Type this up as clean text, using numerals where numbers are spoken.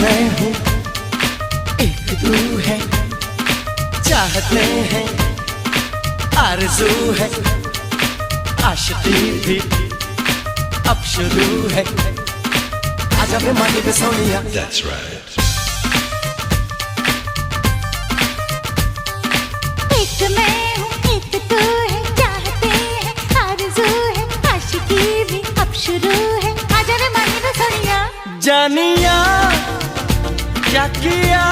मैं हूँ एक तू है, चाहते हैं आरज़ू है, आशिकी भी अब शुरू है। आजा वे मानी वे सोनिया। That's right. एक मैं हूँ एक तू है, चाहते हैं आरज़ू है, आशिकी भी अब शुरू है। आजा वे मानी वे सोनिया। जानिया क्या किया